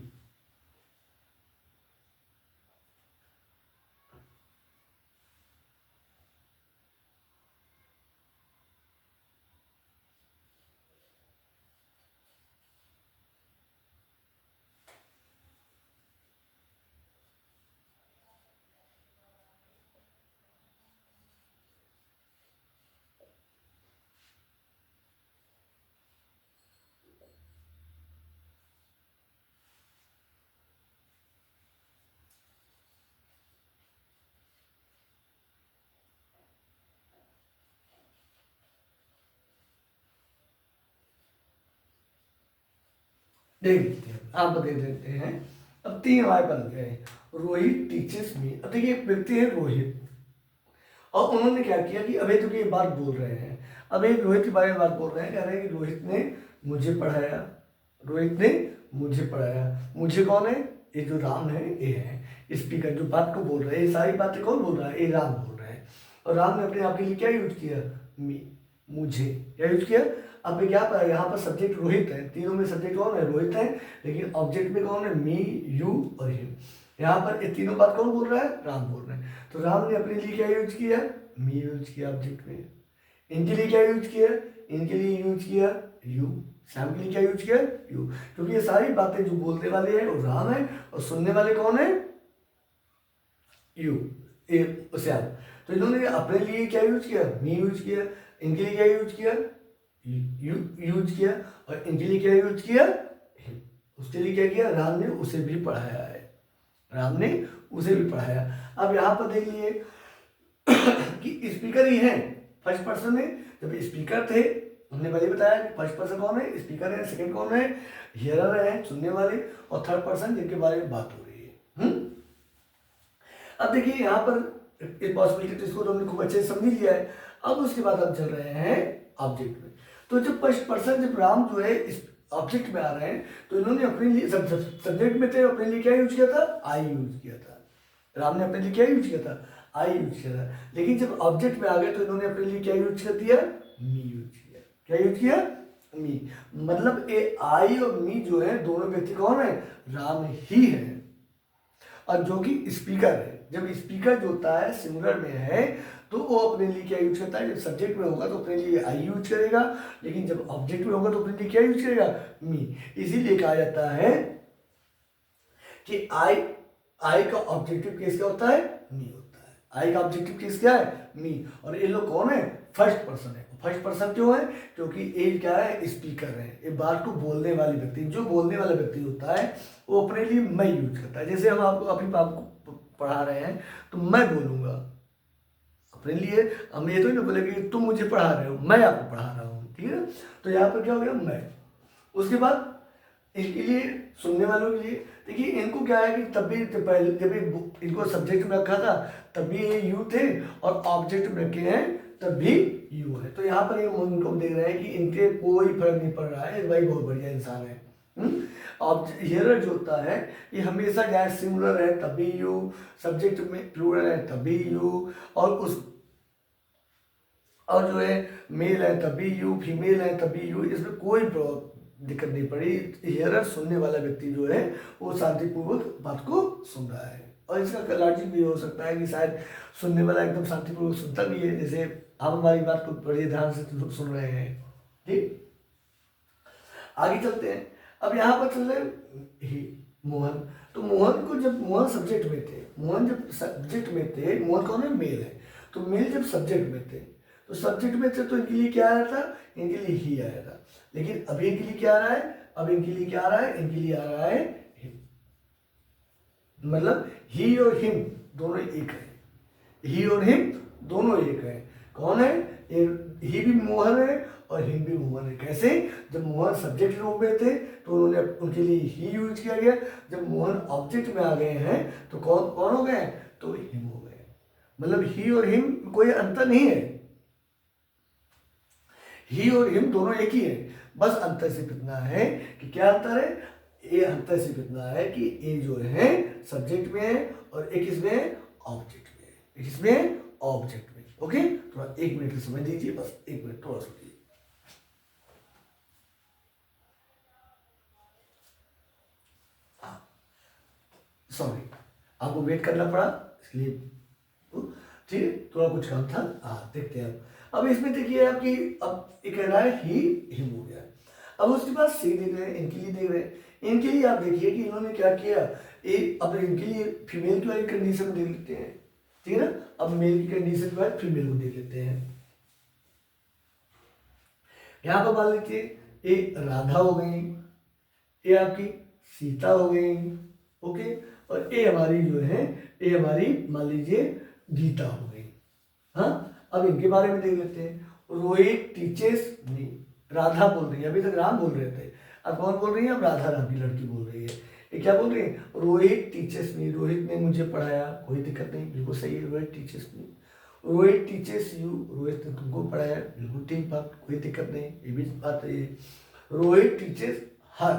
देख लेते हैं, आप देख लेते हैं। अब तीन हमारे बन गए, रोहित टीचर्स मी। अब देखिए एक व्यक्ति है रोहित, और उन्होंने क्या किया कि अभी तो ये बात बोल रहे हैं, अब एक रोहित के बारे में बात बोल रहे हैं, कह रहे हैं कि रोहित ने मुझे पढ़ाया, रोहित ने मुझे पढ़ाया। मुझे कौन है, ये जो राम है ये है स्पीकर, जो बात को बोल रहे हैं, ये सारी बातें कौन बोल रहा है, ये राम बोल रहे हैं। और राम ने अपने आप के लिए क्या यूज किया, मी, मुझे क्या यूज किया। अब क्या पर यहाँ पर सब्जेक्ट रोहित है, तीनों में सब्जेक्ट कौन है, रोहित है, लेकिन ऑब्जेक्ट में कौन है, मी, यू और हिम। यहाँ पर ये तीनों बात कौन बोल रहा है, राम बोल रहे हैं। तो राम ने अपने लिए क्या यूज किया, मी यूज किया ऑब्जेक्ट में। इनके लिए क्या यूज किया, इनके लिए यूज किया यू। श्याम के लिए क्या यूज किया, यू। क्योंकि ये सारी बातें जो बोलने वाले हैं वो राम है, और सुनने वाले कौन है, यू, ए श्याम। तो इन्होंने अपने लिए क्या यूज किया, मी यूज किया। इनके लिए क्या यूज किया, यू यूज किया। और इनके लिए क्या यूज किया, उसके लिए क्या किया, राम ने उसे भी पढ़ाया है, राम ने उसे भी पढ़ाया। अब यहाँ पर देख लिए कि स्पीकर ही है फर्स्ट पर्सन में। जब स्पीकर थे, हमने पहले बताया कि फर्स्ट पर्सन कौन है, स्पीकर है, सेकंड कौन है, हियरर है, सुनने वाले, और थर्ड पर्सन जिनके बारे में बात हो रही है। अब देखिए यहाँ पर एक पॉसिबिलिटी, तो इसको तो हमने खूब अच्छे से समझ लिया है। अब उसके बाद हम चल रहे हैं ऑब्जेक्ट में। तो जब फर्स्ट पर्सन, जब राम जो है इस ऑब्जेक्ट में आ रहे हैं, तो इन्होंने अपने लिए सब्जेक्ट में थे, अपने लिए क्या यूज किया था, आई यूज किया था। राम ने अपने लिए क्या यूज किया था, आई यूज किया था। लेकिन जब ऑब्जेक्ट में आ गए तो इन्होंने अपने लिए क्या यूज कर दिया, मी यूज किया। क्या यूज किया, मी। मतलब ए आई और मी जो है दोनों व्यक्ति कौन है, राम ही है। और जो कि स्पीकर है, जब स्पीकर जो होता है सिंगुलर में है तो वो अपने लिए क्या यूज करता है, जब सब्जेक्ट में होगा तो अपने लिए आई यूज करेगा, लेकिन जब ऑब्जेक्ट में होगा तो अपने लिए क्या यूज करेगा, मी। इसीलिए कहा जाता है कि आई का ऑब्जेक्टिव केस क्या होता है, मी होता है। आई का ऑब्जेक्टिव केस क्या है, मी। और ये लोग कौन है, फर्स्ट पर्सन है। फर्स्ट पर्सन क्यों है, क्योंकि ये क्या है, स्पीकर है, ये बात को बोलने वाले व्यक्ति। जो बोलने वाला व्यक्ति होता है वो अपने लिए मैं यूज करता है। जैसे हम आपको पढ़ा रहे हैं तो मैं बोलूंगा अपने लिए, हम ये तो नहीं बोले कि तुम मुझे पढ़ा रहे हो, मैं आपको पढ़ा रहा हूँ। ठीक है, तो यहाँ पर क्या हो गया, मैं। उसके बाद इसके लिए सुनने वालों के लिए देखिए, इनको क्या है कि तब भी पहले जब इनको सब्जेक्ट में रखा था तब भी ये यू थे, और ऑब्जेक्ट में रखे हैं तब भी यू है। तो यहाँ पर ये इनको देख रहे हैं कि इनके कोई फर्क नहीं पड़ रहा है, भाई बहुत बढ़िया इंसान है। अब हियरर जो होता है ये हमेशा चाहे सिंगुलर है तभी यू, सब्जेक्ट में प्लूरल है तभी यू, और जो है मेल है तभी यू, फीमेल है तभी यू, इसमें कोई दिक्कत नहीं पड़ी। हियरर सुनने वाला व्यक्ति जो है वो शांतिपूर्वक बात को सुन रहा है। और इसका लॉजिक भी हो सकता है कि शायद सुनने वाला एकदम शांतिपूर्वक सुनता भी है, जैसे आप हमारी बात को बड़े ध्यान से सुन रहे हैं। ठीक, आगे चलते हैं। अब यहाँ पर चल रहे मोहन। तो मोहन को जब मोहन सब्जेक्ट में थे, मोहन जब सब्जेक्ट में थे, मोहन कौन है? मेल है। तो मेल जब सब्जेक्ट में थे, तो सब्जेक्ट में थे तो इनके लिए क्या आया था? इनके लिए ही आया था। लेकिन अभी इनके लिए क्या आ रहा है? अब इनके लिए क्या आ रहा है? इनके लिए आ रहा है हिम। मतलब ही और हिम दोनों एक है, ही और हिम दोनों एक है। कौन है? ही भी मोहन है और हिम भी मोहन है। कैसे? जब मोहन सब्जेक्ट रूप में थे तो उन्होंने उनके लिए ही यूज किया गया। जब मोहन ऑब्जेक्ट में आ गए हैं तो कौन कौन हो गए? तो हिम हो गए। मतलब ही और हिम कोई अंतर नहीं है, ही और हिम दोनों एक ही है। बस अंतर सिर्फ इतना है कि क्या अंतर है? ये अंतर सिर्फ इतना है कि ये जो है सब्जेक्ट में है और एक इसमें ऑब्जेक्ट में है, एक इसमें ऑब्जेक्ट में। ओके, थोड़ा 1 मिनट समझ दीजिए, बस 1 मिनट थोड़ा सुनिए। सॉरी, आपको वेट करना पड़ा इसलिए, ठीक है, थोड़ा कुछ काम था। हाँ, देखते हैं अब इसमें देखिए आपकी, अब ये कह रहा है ही हिम हो गया। अब उसके बाद सी देख रहे हैं, इनके लिए देख रहे हैं। इनके लिए आप देखिए कि इन्होंने क्या किया, अब इनके लिए फीमेल की वाली कंडीशन देख लेते हैं, ठीक है ना। अब मेल की कंडीशन के बाद फीमेल को देख लेते हैं। यहाँ पर मान लीजिए ये राधा हो गई, ये आपकी सीता हो गई, ओके, और ये हमारी जो है, ये हमारी मान लीजिए गीता हो गई। हाँ, अब इनके बारे में देख लेते हैं। रोहित टीचर्स मी, राधा बोल रही है, अभी तक राम बोल रहे थे, अब कौन बोल रही है? अब राधा नाम की लड़की बोल रही है। ये क्या बोल रही है? रोहित टीचर्स मी, रोहित ने मुझे पढ़ाया। कोई दिक्कत नहीं, बिल्कुल सही है, Rohit teachers me. Rohit teachers you, Rohit ने तुमको पढ़ाया, बिल्कुल ठीक बात, कोई दिक्कत नहीं, ये भी बात है। रोहित टीचर्स हर,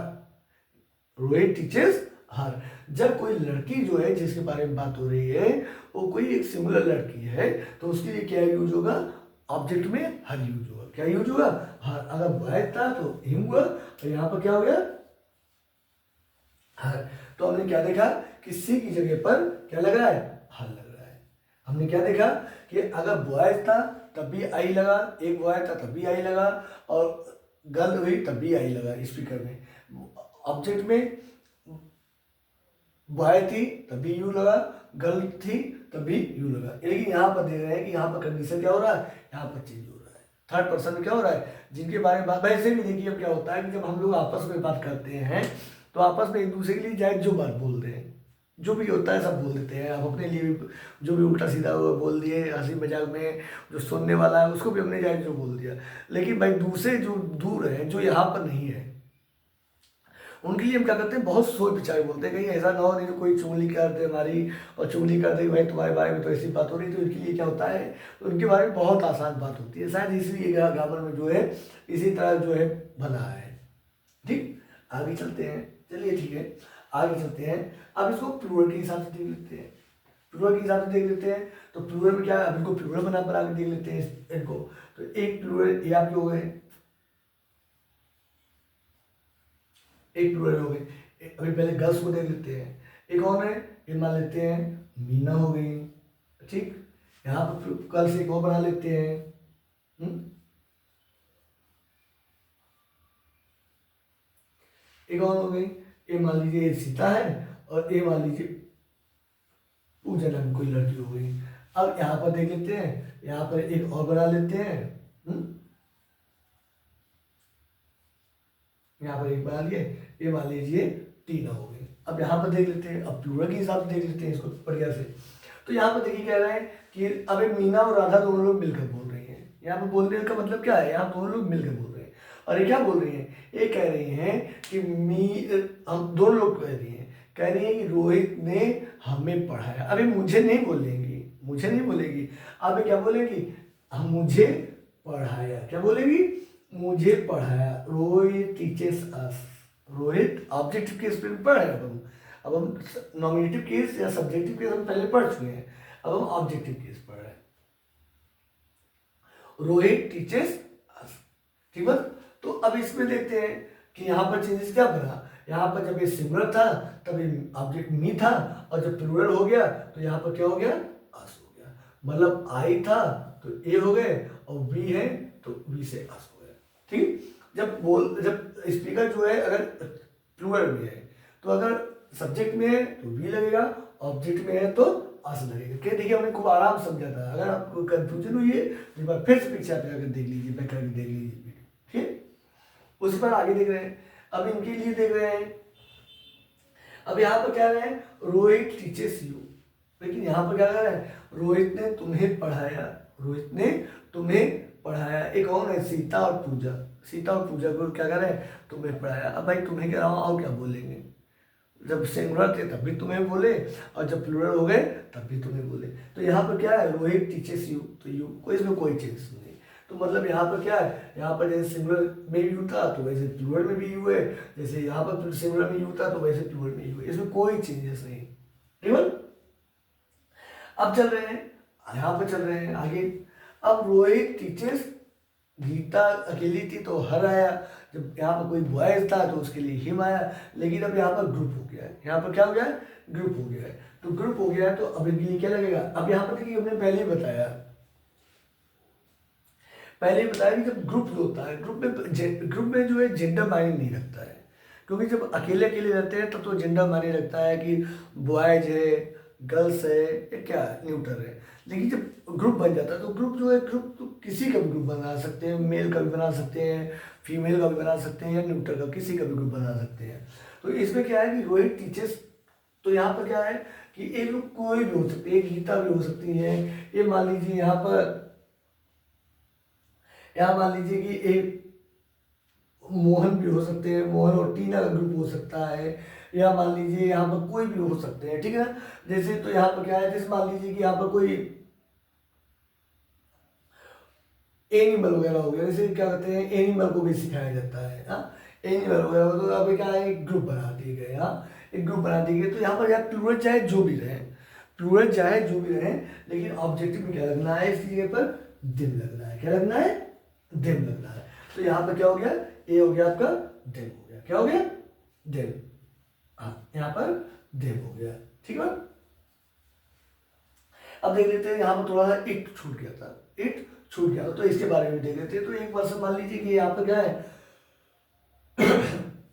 रोहित टीचर्स हर। जब कोई लड़की जो है जिसके बारे में बात हो रही है वो कोई एक सिंगुलर लड़की है तो उसके लिए क्या यूज होगा? ऑब्जेक्ट में हर यूज होगा। क्या यूज होगा? हर। अगर बॉय था तो हिम हुआ, तो यहाँ पर क्या हो गया? हर। तो हमने क्या देखा कि सी की जगह पर क्या लग रहा है? हर लग रहा है। हमने क्या देखा कि अगर बॉय था तब भी आई लगा, एक बॉय था तब भी आई लगा, और गर्ल हुई तब भी आई लगा स्पीकर में। ऑब्जेक्ट में बॉय थी तभी यू लगा, गर्ल थी तभी यू लगा। लेकिन यहाँ पर देख रहे हैं कि यहाँ पर कंडीशन क्या हो रहा है? यहाँ पर चेंज हो रहा है। थर्ड पर्सन में क्या हो रहा है? जिनके बारे में बात, वैसे भी देखिए अब क्या होता है कि जब हम लोग आपस में बात करते हैं तो आपस में एक दूसरे के लिए जायज जो बात बोलते हैं, जो भी होता है सब बोल देते हैं। आप अपने लिए भी जो भी उल्टा सीधा बोल दिए हंसी मजाक में, जो सुनने वाला है उसको भी हमने जायज जो बोल दिया। लेकिन भाई दूसरे जो दूर है, जो यहाँ पर नहीं है, उनके लिए हम क्या करते हैं? बहुत सोच विचार बोलते हैं, कहीं ऐसा ना हो नहीं तो कोई चुगली कर दे हमारी, और चुगली कर दे भाई तुम्हारे बारे में तो ऐसी बात हो रही। तो इनके लिए क्या होता है? उनके बारे में बहुत आसान बात होती है, शायद इसलिए ग्रामर में जो है इसी तरह जो है बना है। ठीक, आगे चलते हैं, चलिए ठीक है, आगे चलते हैं। अब इसको प्लूरल के हिसाब से देख लेते हैं, प्लूरल के हिसाब से देख लेते हैं। तो प्लूरल में क्या है? अब इनको प्लूरल बना पर आगे देख लेते हैं इनको। तो एक प्लूरल ये आपके हो गए, एक प्लूरल हो गई। अभी पहले गर्ल्स को देख लेते हैं। एक और है, ये मान लेते हैं मीना हो गई, ठीक। यहाँ पर कल से एक और बना लेते हैं, एक और हो गई। ये मान लीजिए सीता है, और ये मान लीजिए पूजा नाम कोई लड़की हो गई। अब यहाँ पर देख लेते हैं, यहाँ पर एक और बना लेते हैं, यहाँ पर एक बना लिए, ये मान लीजिए टीना हो गई। अब यहाँ पर देख लेते हैं, अब प्लूरल के हिसाब से देख लेते हैं इसको बढ़िया से। तो यहाँ पर देखिए कह रहे हैं कि अब मीना और राधा दोनों लोग मिलकर बोल रही हैं। यहाँ पर बोलने का मतलब क्या है? यहाँ दोनों लोग मिलकर बोल रहे हैं। और ये क्या बोल रही हैं? ये कह रही हैं कि हम दोनों लोग कह रही हैं कि रोहित ने हमें पढ़ाया। अभी मुझे नहीं बोलेंगी, मुझे नहीं बोलेगी, अब क्या बोलेगी? मुझे पढ़ाया। क्या बोलेगी? मुझे पढ़ाया। रोहित टीचर्स अस, रोहित ऑब्जेक्टिव केस पे पढ़ रहे हैं अब हम नॉमिनेटिव केस या सब्जेक्टिव केस हम पहले पढ़ चुके हैं, अब हम ऑब्जेक्टिव केस पढ़ रहे हैं। रोहित टीचर्स, ठीक है। तो अब इसमें देखते हैं कि यहाँ पर चेंजेस क्या बना। यहाँ पर जब ये सिंगुलर था तब ये ऑब्जेक्ट मी था, और जब प्लूरल हो गया तो यहाँ पर क्या हो गया, अस हो गया। मतलब आई था तो ए हो गए, और वी है तो वी से अस हो गया। ठीक, जब स्पीकर जो है अगर प्लूरल में है तो अगर सब्जेक्ट में है तो वी लगेगा, ऑब्जेक्ट में है तो अस लगेगा। क्या देखिए हमने खूब आराम समझा था। अगर आपको कंफ्यूजन हुई है तो एक बार फिर से पीछे आकर देख लीजिए, बैक करके देख लीजिए, ठीक। उस पर आगे देख रहे हैं, अब इनके लिए देख रहे हैं। अब यहाँ पर क्या है, रोहित टीचर्स यू, लेकिन यहाँ पर क्या कर रहे हैं, रोहित ने तुम्हें पढ़ाया, रोहित ने तुम्हें पढ़ाया। एक और है सीता और पूजा, सीता और पूजा को क्या कर रहे हैं, तुम्हें पढ़ाया। अब भाई तुम्हें कह रहा हूँ और क्या बोलेंगे, जब सिंगुलर थे तब भी तुम्हें बोले, और जब प्लूरल हो गए तब भी तुम्हें बोले। तो यहाँ पर क्या है, रोहित टीचर्स यू, तो यू को इसमें कोई चेंज नहीं। तो मतलब यहाँ पर क्या है, यहाँ पर जैसे सिंगुलर में यू था तो वैसे प्लूरल में भी यू है, जैसे यहाँ पर सिंगुलर में यू था तो वैसे प्लूरल में यू है, इसमें कोई चेंजेस नहीं। ठीक है। अब चल रहे हैं, यहाँ पर चल रहे हैं आगे। अब रोहित टीचर्स, गीता अकेली थी तो हर आया, जब यहाँ पर कोई बॉयज था तो उसके लिए हिम आया, लेकिन अब यहाँ पर ग्रुप हो गया है, यहाँ पर क्या हो गया है, ग्रुप हो गया है। तो ग्रुप हो गया है तो अब इनके लिए क्या लगेगा। अब यहाँ पर देखिए हमने पहले ही बताया कि जब ग्रुप होता है, ग्रुप में जो है जेंडर मायने नहीं रखता है, क्योंकि जब अकेले अकेले रहते हैं तब तो जेंडर मायने रखता है कि बॉयज है, गर्ल्स है, या क्या न्यूट्रल है। लेकिन जब ग्रुप बन जाता है तो ग्रुप जो है, ग्रुप तो किसी का भी ग्रुप बना सकते हैं, मेल का भी बना सकते हैं, फीमेल का भी बना सकते हैं, या न्यूट्रल का, किसी का भी ग्रुप बना सकते हैं। तो इसमें क्या है कि रोहित टीचर्स, तो यहाँ पर क्या है कि एक लोग कोई भी हो सकते हैं, एक गीता भी हो सकती है, ये मान लीजिए यहाँ मान लीजिए कि एक मोहन भी हो सकते हैं, मोहन और टीना का ग्रुप हो सकता है, या मान लीजिए यहाँ पर कोई भी हो सकते हैं, ठीक है ना। जैसे तो यहाँ पर क्या है, जैसे मान लीजिए कि यहाँ पर कोई एनिमल वगैरह हो गया, जैसे क्या कहते हैं, एनिमल को भी सिखाया जाता है, हाँ, एनिमल वगैरह। तो अब क्या है, एक ग्रुप बना दिए गए, हाँ, एक ग्रुप बना दिए गए। तो यहाँ पर प्लूरल चाहे जो भी रहे, प्लूरल चाहे जो भी रहे, लेकिन ऑब्जेक्टिव में क्या लगना है, इस जगह पर दिम लगना है। क्या लगना है, दिम लगना है। तो यहाँ पर क्या हो गया, ए हो गया आपका, दिम हो गया। क्या हो गया, दिम, हाँ, यहाँ पर दिम हो गया। ठीक है। अब देख लेते हैं, यहाँ पर थोड़ा सा इट छूट गया था, इट छूट गया, तो इसके बारे में देख लेते हैं। तो एक पर्सन मान लीजिए कि यहाँ पर क्या है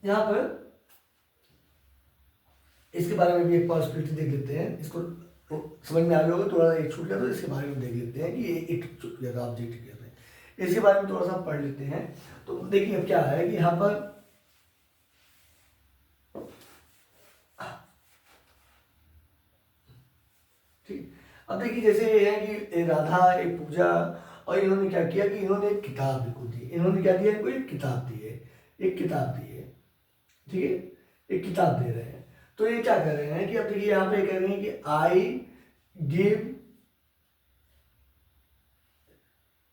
यहाँ पर इसके बारे में भी एक पॉसिबिलिटी देख लेते हैं, इसको तो समझ में आ गया होगा। थोड़ा सा एक छूट गया तो इसके बारे में देख लेते हैं कि ये इट छूट गया था, ऑब्जेक्ट कहते हैं, इसके बारे में थोड़ा सा पढ़ लेते हैं। तो देखिए अब क्या है कि यहाँ पर ठीक, अब देखिए जैसे ये है कि राधा, एक पूजा, और इन्होंने क्या किया कि इन्होंने एक किताब इनको दी। इन्होंने क्या दिया, इनको एक किताब दी है, एक किताब दी है, ठीक है, एक किताब दे रहे हैं। तो ये क्या कर रहे हैं कि अब देखिए यहाँ पे कह रहे हैं कि आई गिव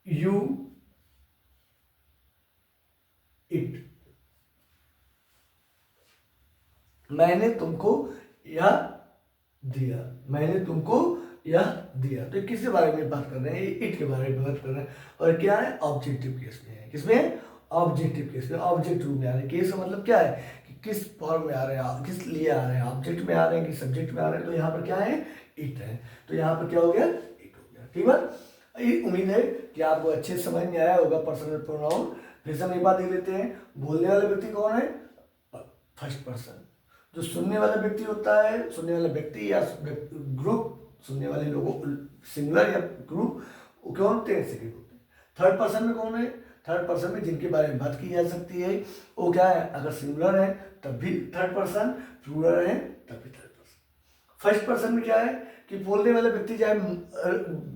यू इट, मैंने तुमको यह दिया, मैंने तुमको यह दिया। तो किसके बारे में बात कर रहे हैं, इट के बारे में बात कर रहे हैं। और क्या है, ऑब्जेक्टिव केस में है, किसमें, ऑब्जेक्टिव केस में, ऑब्जेक्ट रूप में आ रहे हैं। केस का मतलब क्या है कि किस फॉर्म में आ रहे हैं, किस लिए आ रहे हैं, ऑब्जेक्ट में आ रहे हैं कि सब्जेक्ट में आ रहे हैं। तो यहाँ पर क्या है, इट है। तो यहाँ पर क्या हो गया, इट हो गया। ठीक है। ये उम्मीद है कि आपको अच्छे समझ में आया होगा पर्सनल प्रोनाउन। फिर से हम एक बात देख लेते हैं, बोलने वाला व्यक्ति कौन है, फर्स्ट पर्सन। जो सुनने वाला व्यक्ति होता है, सुनने वाला व्यक्ति या ग्रुप, सुनने वाले लोगों, सिंगुलर या ग्रुप, वो कौन होते हैं, सेकंड होते हैं। थर्ड पर्सन में कौन है, थर्ड पर्सन में जिनके बारे में बात की जा सकती है वो क्या है, अगर सिंगुलर है तब भी थर्ड पर्सन, प्लूरल है तब भी थर्ड पर्सन। फर्स्ट पर्सन में क्या है कि बोलने वाला व्यक्ति चाहे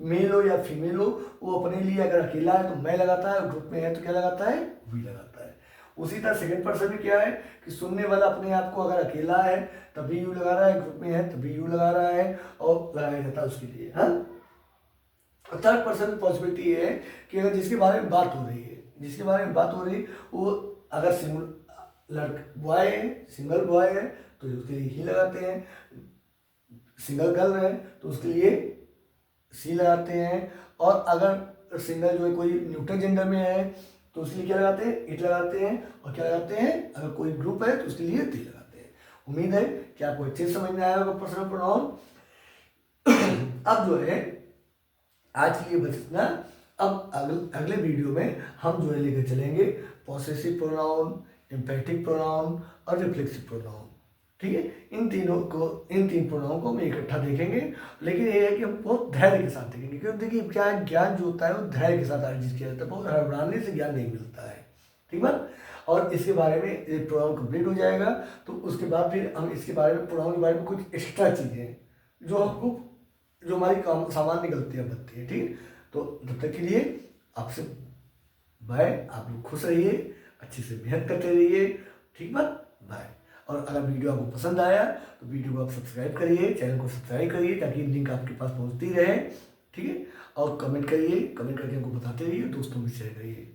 मेल हो या फीमेल हो, वो अपने लिए अगर अकेला है तो मैं लगाता है, ग्रुप में है तो क्या लगाता है, वी लगाता है। उसी तरह सेकंड पर्सन में क्या है कि सुनने वाला अपने आप को अगर अकेला है तभी यू लगा रहा है, ग्रुप में है तभी यू लगा रहा है, और लगाया जाता है उसके लिए, हाँ। थर्ड पर्सन में पॉसिबिलिटी है कि अगर जिसके बारे में बात हो रही है, जिसके बारे में बात हो रही है वो अगर बॉय है, सिंगल बॉय है तो उसके लिए ही लगाते हैं, सिंगल गर्ल है तो उसके लिए सी लगाते हैं, और अगर सिंगल जो है कोई न्यूट्रल जेंडर में है तो उसके लिए क्या लगाते हैं, इट लगाते हैं, और क्या लगाते हैं, अगर कोई ग्रुप है तो उसके लिए ती लगाते हैं। उम्मीद है कि आपको अच्छे से समझ में आया होगा पर्सनल प्रोनाउन। अब जो है आज के लिए बस इतना। अब अगले वीडियो में हम जो है लेकर चलेंगे पॉसेसिव प्रोनाउन, एम्फैटिक प्रोनाउन और रिफ्लेक्सिव प्रोनाउन। ठीक है, इन तीन प्रोनाउन को हम इकट्ठा देखेंगे, लेकिन ये है कि हम बहुत धैर्य के साथ देखेंगे, क्योंकि देखिए क्या ज्ञान जो होता है वो धैर्य के साथ अर्जित किया जाता है, बहुत हड़बड़ाने से ज्ञान नहीं मिलता है। ठीक बात। और इसके बारे में एक प्रोनाउन कंप्लीट हो जाएगा तो उसके बाद फिर हम इसके बारे में, प्रोनाउन के बारे में कुछ एक्स्ट्रा चीज़ें जो हमको, जो हमारी सामान्य गलतियाँ बनती हैं। ठीक, तो तब तक के लिए आपसे बाय। आप लोग खुश रहिए, अच्छे से मेहनत करते रहिए। ठीक बात, बाय। और अगर वीडियो आपको पसंद आया तो वीडियो को आप सब्सक्राइब करिए, चैनल को सब्सक्राइब करिए ताकि लिंक आपके पास पहुंचती रहे। ठीक है, और कमेंट करिए, कमेंट करके हमको बताते रहिए, दोस्तों में शेयर करिए।